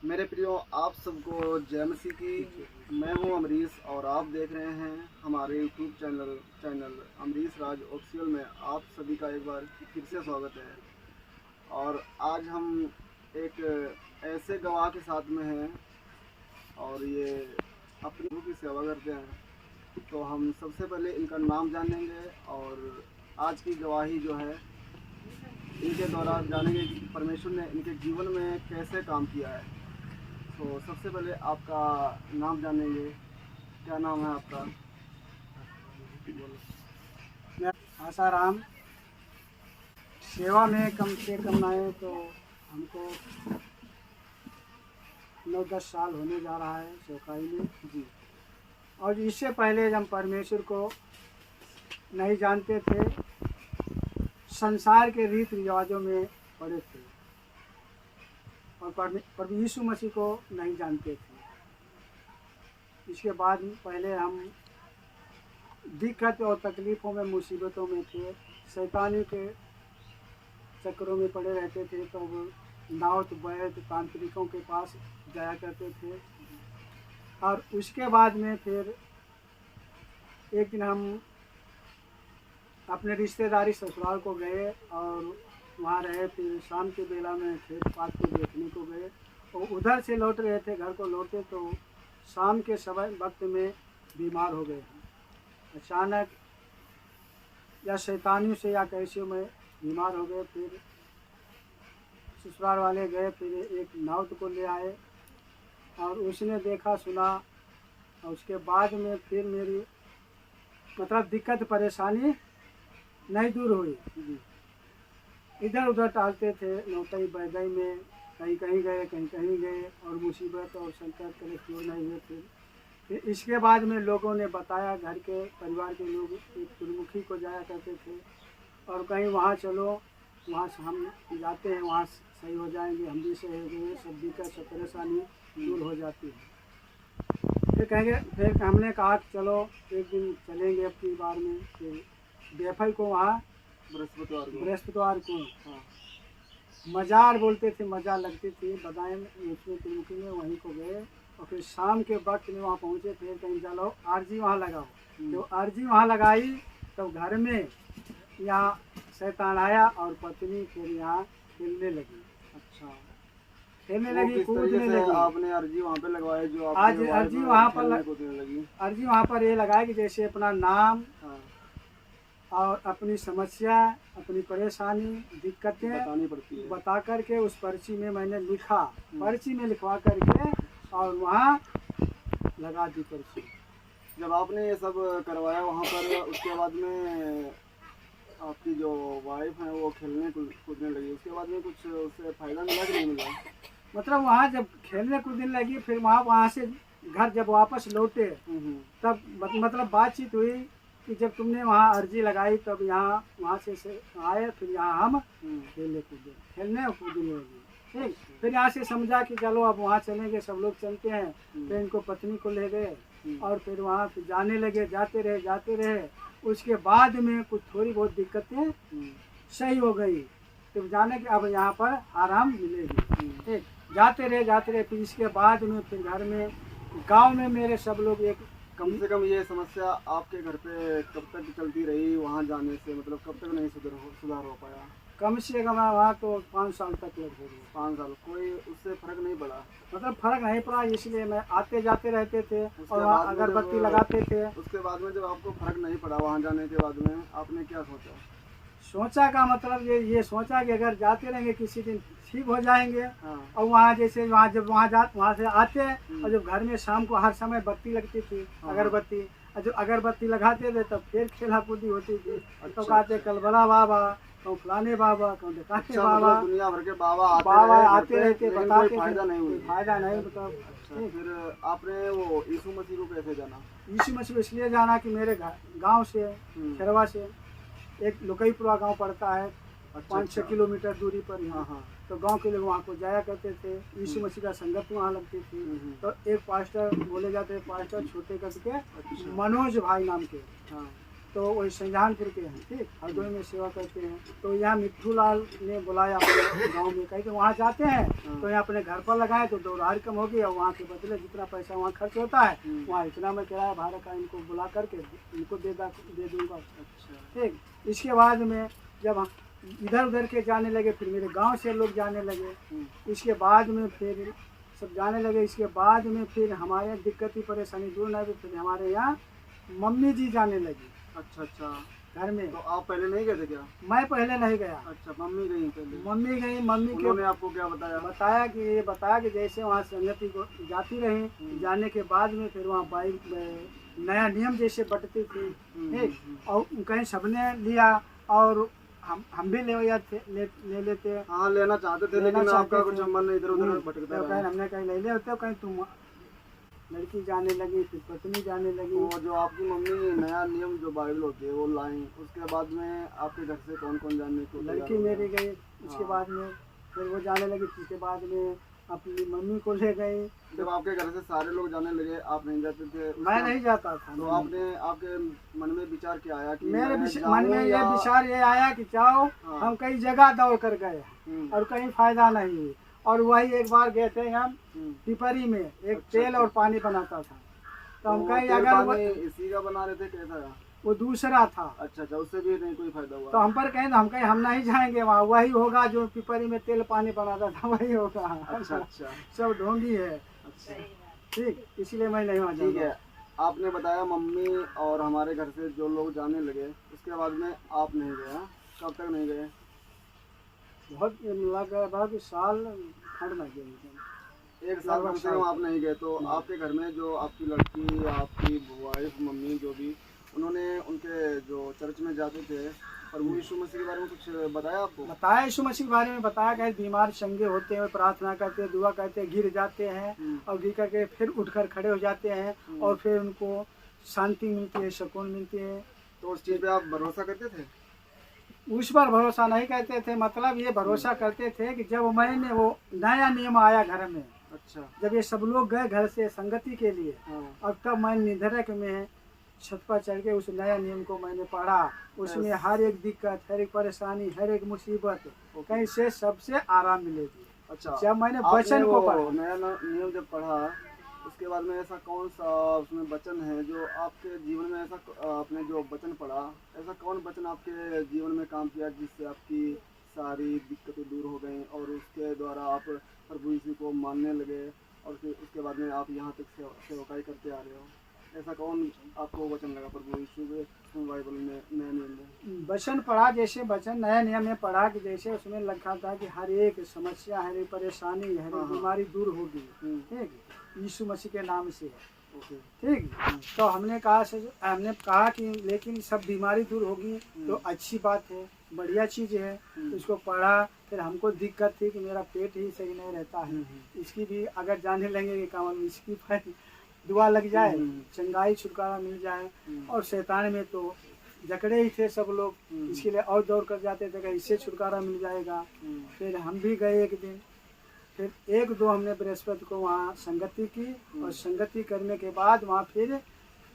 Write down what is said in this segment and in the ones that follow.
मेरे प्रियो, आप सबको जय मसीह की। मैं हूं अमरीश और आप देख रहे हैं हमारे यूट्यूब चैनल अमरीश राज ऑफिशियल में आप सभी का एक बार फिर से स्वागत है। और आज हम एक ऐसे गवाह के साथ में हैं और ये अपनी प्रभु की सेवा करते हैं। तो हम सबसे पहले इनका नाम जानेंगे और आज की गवाही जो है इनके द्वारा जानेंगे कि परमेश्वर ने इनके जीवन में कैसे काम किया है। तो सबसे पहले आपका नाम जानेंगे। क्या नाम है आपका? मैं आसाराम सेवा में कम से कम आए तो हमको 9-10 साल होने जा रहा है सेवकाई में जी। और इससे पहले हम परमेश्वर को नहीं जानते थे, संसार के रीति रिवाजों में पड़े थे और प्रभु यीशु मसीह को नहीं जानते थे। इसके बाद पहले हम दिक्कत और तकलीफ़ों में, मुसीबतों में थे, शैतानी के चक्करों में पड़े रहते थे। तो नावत वैद तांत्रिकों के पास जाया करते थे। और उसके बाद में फिर एक दिन हम अपने रिश्तेदारी ससुराल को गए और वहाँ रहे। फिर शाम के बेला में खेत पात को देखने को गए और उधर से लौट रहे थे, घर को लौटे तो शाम के समय वक्त में बीमार हो गए। अचानक या शैतानियों से या कैसे में बीमार हो गए। फिर ससुराल वाले गए, फिर एक नावत को ले आए और उसने देखा सुना। और उसके बाद में फिर मेरी मतलब दिक्कत परेशानी नहीं दूर हुई। इधर उधर टालते थे, नौकरी बैदाई में कहीं कहीं गए, कहीं कहीं गए और मुसीबत और संकट करे क्यों नहीं हुए। फिर इसके बाद में लोगों ने बताया, घर के परिवार के लोग एक गुरुमुखी को जाया करते थे और कहीं वहाँ चलो, वहाँ से हम जाते हैं, वहाँ सही हो जाएंगे, हम भी सही हो गए, सब दिक्कत सब परेशानी दूर हो जाती है। फिर हमने कहा कि चलो एक दिन चलेंगे अब की बार में। फिर बेफल को वहाँ बृहस्पतिवार को हाँ मजार बोलते थे, मजार लगती थी बदाएँ उसमें गुरुमुखी में, वहीं को गए। और फिर शाम के वक्त में वहाँ पहुँचे। फिर कहीं चलो आरजी वहाँ लगाओ। जो आरजी वहाँ लगाई तब घर में यहाँ शैतान आया और पत्नी फिर यहाँ खेलने लगी। अच्छा, खेलने लगी, कूदने लगी। आपने अर्जी वहाँ पे लगवाई जो आज अर्जी वहाँ पर लगी? अर्जी वहाँ पर ये लगाया कि जैसे अपना नाम और अपनी समस्या, अपनी परेशानी, दिक्कतें बतानी पड़ती है। बता करके उस पर्ची में मैंने लिखा, पर्ची में लिखवा करके और वहाँ लगा दी पर्ची। जब आपने ये सब करवाया वहाँ पर, उसके बाद में आपकी जो वाइफ है वो खेलने कूदने लगी, उसके बाद में कुछ उससे फायदा मिला कि नहीं मिला? मतलब वहाँ जब खेलने कूदने लगी, फिर वहाँ से घर जब वापस लौटे तब मतलब बातचीत हुई कि जब तुमने वहाँ अर्जी लगाई तब यहाँ वहाँ से आए, फिर यहाँ हम खेलने और कूदने लगे। ठीक, फिर यहाँ से समझा कि चलो अब वहाँ चलेंगे, सब लोग चलते हैं। फिर इनको पत्नी को ले गए और फिर वहाँ फिर जाने लगे, जाते रहे। उसके बाद में कुछ थोड़ी बहुत दिक्कतें सही हो गई, तो जाने कि अब यहाँ पर आराम मिलेगी। ठीक, जाते रहे। फिर इसके बाद में फिर घर में, गांव में मेरे सब लोग एक कम से कम ये समस्या आपके घर पे कब तक चलती रही वहाँ जाने से? मतलब कब तक नहीं सुधार हो पाया? कम से कम वहाँ तो 5 साल तक लग गए। 5 साल कोई उससे फर्क नहीं पड़ा? मतलब फर्क नहीं पड़ा, इसलिए मैं आते जाते रहते थे और वहाँ अगरबत्ती लगाते थे। उसके बाद में जब आपको फर्क नहीं पड़ा वहाँ जाने के बाद में, आपने क्या सोचा का मतलब ये सोचा कि अगर जाते रहेंगे किसी दिन ठीक हो जाएंगे। हाँ। और वहाँ जैसे वहाँ से आते और जब घर में शाम को हर समय बत्ती लगती थी, अगरबत्ती, और जब अगरबत्ती लगाते थे तब फिर खेला कूदी होती थी। तो कहते कलबला बाबा, कहूँ फलाने बाबा, कहूँ दिखाते बाबा, दुनिया भर के बाबा आते रहते, बताते फायदा नहीं मतलब। फिर आपने वो यीशु मसीह को कैसे जाना? यीशु मसीह इसलिए जाना कि मेरे गाँव से, खेरवा से एक लोकईपुरा गांव पड़ता है, 5-6 किलोमीटर दूरी पर यहाँ। तो गांव के लोग वहाँ को जाया करते थे। यीशु मसीह का संगत वहाँ लगती थी। तो एक पास्टर बोले जाते हैं, पास्टर छोटे करके मनोज भाई नाम के। तो तो वही शाहजहानपुर के हैं, ठीक, हरदोई में सेवा करते हैं। तो यहाँ मिट्ठू लाल ने बुलाया अपने गाँव में, कहे कि वहाँ जाते हैं तो यहाँ अपने घर पर लगाए तो दौड़ार कम होगी और वहाँ के बदले जितना पैसा वहाँ खर्च होता है वहाँ इतना मैं किराया भाड़ा का इनको बुला करके इनको दे दूँगा। अच्छा। ठीक, इसके बाद में जब हम इधर उधर के जाने लगे, फिर मेरे गांव से लोग जाने लगे, इसके बाद में फिर सब जाने लगे। इसके बाद में फिर हमारे दिक्कत परेशानी दूर ना हुई, फिर हमारे यहाँ मम्मी जी जाने लगी। अच्छा अच्छा, घर में तो आप पहले नहीं गए थे क्या? मैं पहले नहीं गया। अच्छा, मम्मी गई पहले? मम्मी गई, मम्मी के उन्होंने आपको क्या बताया? बताया कि जैसे वहाँ संगति को जाती रही, जाने के बाद में फिर वहाँ बाइक नया नियम जैसे बंटती थी, ठीक, और कहीं सबने लिया और हम भी ले लेते। हाँ, लेना चाहते थे लेकिन आपका कुछ मन इधर उधर भटकता रहा। हमने कहीं ले ले होते, कहीं तुम लड़की जाने लगी, फिर पत्नी जाने लगी। तो जो आपकी मम्मी नया नियम जो बाइबल होती है वो लाई, उसके बाद में आपके घर से कौन कौन जाने को? लड़की मेरी गई, उसके बाद में फिर वो जाने लगी, उसके बाद में अपनी मम्मी को ले गई। जब आपके घर से सारे लोग जाने लगे, आप नहीं जाते थे? मैं नहीं जाता था। तो आपने आपके मन में विचार क्या आया कि मेरे मन में ये विचार ये आया कि जाओ, हम कई जगह दौड़ कर गए और कहीं फायदा नहीं हुई। और वही एक बार गए थे हम पिपरी में, एक तेल और पानी बनाता था, तो हम कहीं अगर इसी का बना रहे थे, कैसा? वो दूसरा था। अच्छा अच्छा, उससे भी नहीं कोई फायदा हुआ? तो हम पर कहें हम कहीं हम नहीं जाएंगे वहाँ, वही होगा जो पिपरी में तेल पानी बनाता था, वही होगा। अच्छा अच्छा, सब ढोंगी है। अच्छा, ठीक, इसलिए मैं नहीं वहाँ ठीक है। आपने बताया मम्मी और हमारे घर से जो लोग जाने लगे, उसके बाद में आप नहीं गए? हाँ? कब तक नहीं गए? बहुत लगभग साल खड़ में गए, एक साल कम से कम आप नहीं गए। तो आपके घर में जो आपकी लड़की, आपकी वाइफ, मम्मी जो भी, उन्होंने उनके जो चर्च में जाते थे, प्रभु यीशु मसीह के बारे में कुछ बताया आपको? बताया, यीशु मसीह के बारे में बताया कि बीमार चंगे होते हैं, प्रार्थना करते हैं, दुआ करते हैं, गिर जाते हैं और गिर करके फिर उठकर खड़े हो जाते हैं और फिर उनको शांति मिलती है, सुकून मिलती है। तो उस चीज़ पे आप भरोसा करते थे? उस पर भरोसा नहीं करते थे, मतलब ये भरोसा करते थे कि जब मैंने वो नया नियम आया घर में, अच्छा, जब ये सब लोग गए घर से संगति के लिए, और तब मैं निधरक में छत पर चढ़ के उस नया नियम को मैंने पढ़ा। उसमें हर एक दिक्कत, हर एक परेशानी, हर एक मुसीबत कहीं से सबसे आराम मिलेगी। अच्छा, जब मैंने वचन को पढ़ा, नया नियम जब पढ़ा, उसके बाद में ऐसा कौन सा उसमें वचन है जो आपके जीवन में, ऐसा आपने जो वचन पढ़ा, ऐसा कौन वचन आपके जीवन में काम किया जिससे आपकी सारी दिक्कतें दूर हो गई और उसके द्वारा आप प्रभु यीशु को मानने लगे और फिर उसके बाद में आप यहाँ तक सेवकाई करते आ रहे हो? ऐसा कौन आपको वचन लगा प्रभु यीशु के बाइबल में, नए नियम में? वचन पढ़ा, जैसे वचन नया नियम में पढ़ा कि जैसे उसमें लिखा था कि हर एक समस्या, हर एक परेशानी, हर एक बीमारी दूर होगी, ठीक, यीशु मसीह के नाम से, ठीक। तो हमने कहा कि लेकिन सब बीमारी दूर होगी तो अच्छी बात है, बढ़िया चीज़ है। तो इसको पढ़ा, फिर हमको दिक्कत थी कि मेरा पेट ही सही नहीं रहता है, इसकी भी अगर जाने लगेंगे काम, इसकी दुआ लग जाए, चंगाई छुटकारा मिल जाए। और शैतान में तो जकड़े ही थे सब लोग, इसके लिए और दौड़ कर जाते थे कि इससे छुटकारा मिल जाएगा। फिर हम भी गए एक दिन, फिर एक दो हमने बृहस्पति को वहाँ संगति की, और संगति करने के बाद वहाँ फिर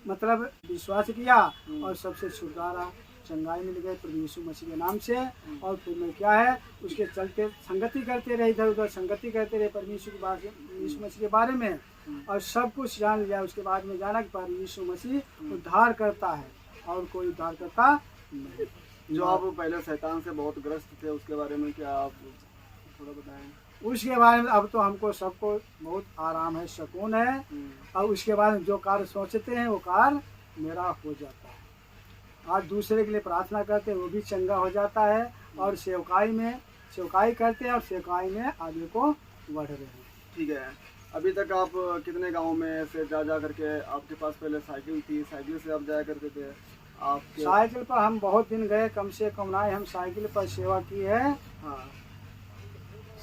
मतलब विश्वास किया और सबसे छुटकारा चंगाई मिल गए प्रभु यीशु मसीह के नाम से। और फिर मैं क्या है उसके चलते संगति करते रहे, इधर उधर संगति करते रहे परमेश्वर के यीशु मसीह के बारे में, और सब कुछ जान लिया। उसके बाद में जाना कि प्रभु यीशु मसीह उद्धार करता है और कोई उद्धार करता नहीं। जो आप पहले शैतान से बहुत ग्रस्त थे, उसके बारे में क्या आप थोड़ा बताएं? उसके बारे में अब तो हमको सबको बहुत आराम है, सुकून है, और उसके बाद जो कार्य सोचते हैं वो कार्य मेरा हो जाता है। आज दूसरे के लिए प्रार्थना करते हैं वो भी चंगा हो जाता है, और सेवकाई करते हैं और सेवकाई में आगे को बढ़ रहे हैं। ठीक है, अभी तक आप कितने गांव में से जा करके, आपके पास पहले साइकिल थी, साइकिल से आप जाया करते थे? आपके साइकिल पर हम बहुत दिन गए, कम से कम ना हम साइकिल पर सेवा की है। हाँ,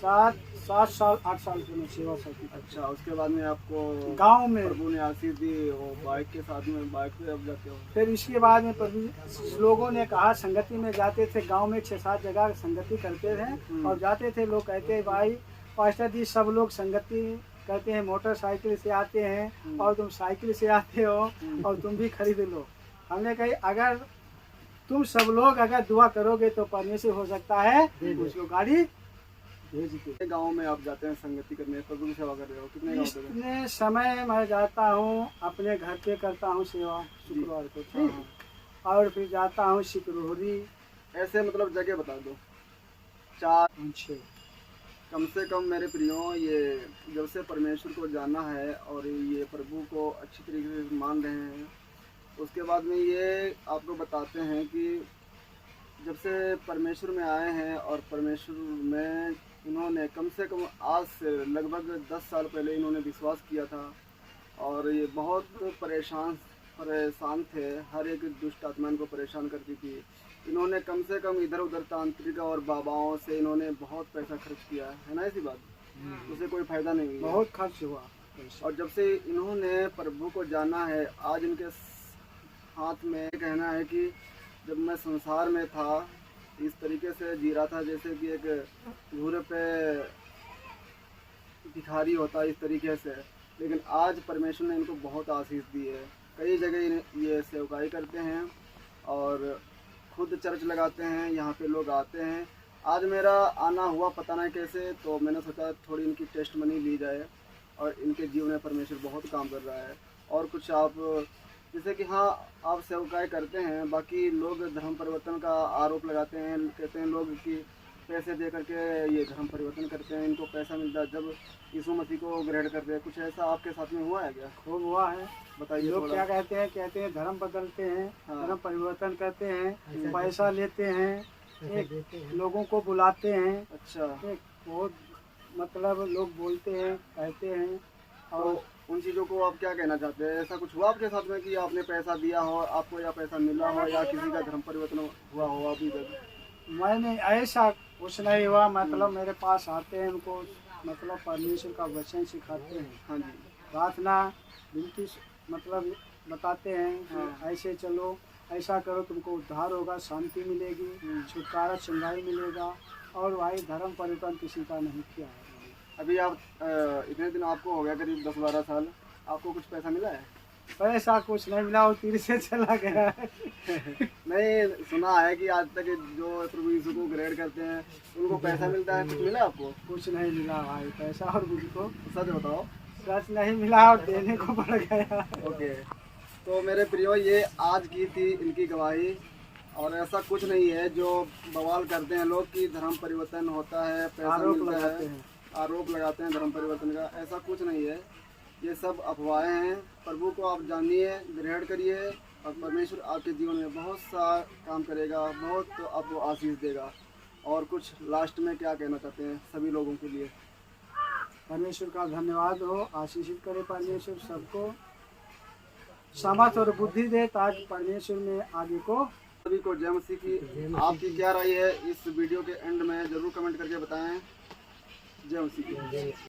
7 साल 8 साल की सेवा साइकिल। अच्छा, उसके बाद में आपको गांव में प्रभु ने आशीष दी, वो बाइक के साथ में, बाइक पे अब जाते हो? फिर इसके बाद में प्रभु लोगों ने कहा, संगति में जाते थे, गांव में 6-7 जगह संगति करते थे और जाते थे। लोग कहते हैं भाई पास्टर जी सब लोग संगति कहते हैं मोटरसाइकिल से आते हैं और तुम साइकिल से आते हो और तुम भी खरीद लो। हमने कही अगर तुम सब लोग अगर दुआ करोगे तो परमेश्वर हो सकता है उसको गाड़ी भेज दे। कितने गाँव में आप जाते हैं संगति करने, प्रभु की सेवा कर रहे हो? कितने गाँव पे? इतने समय मैं जाता हूँ, अपने घर पे करता हूँ सेवा शुक्रवार को, ठीक, और फिर जाता हूँ सिकरोहरी। ऐसे मतलब जगह बता दो, 4 6 कम से कम मेरे प्रियो। ये जब से परमेश्वर को जाना है और ये प्रभु को अच्छी तरीके से मान रहे हैं, उसके बाद में ये आपको बताते हैं कि जब से परमेश्वर में आए हैं और परमेश्वर में इन्होंने कम से कम आज से लगभग 10 साल पहले इन्होंने विश्वास किया था, और ये बहुत परेशान थे, हर एक दुष्ट आत्मा इनको परेशान करती थी। इन्होंने कम से कम इधर उधर तांत्रिक और बाबाओं से इन्होंने बहुत पैसा खर्च किया है ना, ऐसी बात, उसे कोई फायदा नहीं हुआ, बहुत खर्च हुआ। और जब से इन्होंने प्रभु को जाना है, आज इनके हाथ में कहना है कि जब मैं संसार में था इस तरीके से जी रहा था जैसे कि एक घूरे पे भिखारी होता है, इस तरीके से, लेकिन आज परमेश्वर ने इनको बहुत आशीष दी है। कई जगह ये सेवकाई करते हैं और खुद चर्च लगाते हैं, यहाँ पे लोग आते हैं। आज मेरा आना हुआ पता नहीं कैसे, तो मैंने सोचा थोड़ी इनकी टेस्ट मनी ली जाए, और इनके जीवन में परमेश्वर बहुत काम कर रहा है। और कुछ आप जैसे कि हाँ आप सेवकाई करते हैं, बाकी लोग धर्म परिवर्तन का आरोप लगाते हैं, कहते हैं लोग कि पैसे दे करके ये धर्म परिवर्तन करते हैं, इनको पैसा मिलता है जब यीशु मसीह को ग्रहण करते हैं। कुछ ऐसा आपके साथ में हुआ है क्या? खूब हुआ है। बताइए। लोग क्या कहते हैं धर्म बदलते हैं, हाँ। धर्म परिवर्तन करते हैं, पैसा लेते हैं, एक लोगों को बुलाते हैं, अच्छा, एक बहुत मतलब लोग बोलते हैं, कहते हैं। और तो उन चीज़ों को आप क्या कहना चाहते हैं? ऐसा कुछ हुआ आपके साथ में कि आपने पैसा दिया हो, आपको या पैसा मिला हो, या किसी का धर्म परिवर्तन हुआ हो अभी तक? मैंने ऐसा कुछ नहीं हुआ। मतलब मेरे पास आते हैं, उनको मतलब परमेश्वर का वचन सिखाते हैं, हाँ जी, प्रार्थना विनती मतलब बताते हैं कि ऐसे चलो, ऐसा करो, तुमको उद्धार होगा, शांति मिलेगी, छुटकारा चंगाई मिलेगा। और भाई धर्म परिवर्तन किसी का नहीं किया है। अभी आप इतने दिन आपको हो गया करीब 10-12 साल, आपको कुछ पैसा मिला है? पैसा कुछ नहीं मिला, वो तीर से चला गया है। नहीं, सुना है कि आज तक जो प्रभु यीशु को ग्रहण करते हैं उनको पैसा मिलता है, कुछ मिला आपको? कुछ नहीं मिला भाई पैसा, और मुझको सच बताओ। सच नहीं मिला और देने को पड़ गया। ओके, तो मेरे प्रियो ये आज की थी इनकी गवाही, और ऐसा कुछ नहीं है जो बवाल करते हैं लोग कि धर्म परिवर्तन होता है, पैसा मिलता है, आरोप लगाते हैं धर्म परिवर्तन का। ऐसा कुछ नहीं है, ये सब अफवाहें हैं। प्रभु को आप जानिए, ग्रहण करिए, और परमेश्वर आपके जीवन में बहुत सा काम करेगा, बहुत तो आपको आशीष देगा। और कुछ लास्ट में क्या कहना चाहते हैं सभी लोगों के लिए? परमेश्वर का धन्यवाद हो, आशीषित करे परमेश्वर सबको, समझ और बुद्धि दे ताकि परमेश्वर में आगे को। सभी को जय मसीह की। आपकी क्या राय है इस वीडियो के एंड में जरूर कमेंट करके बताएं। जय मसीह की।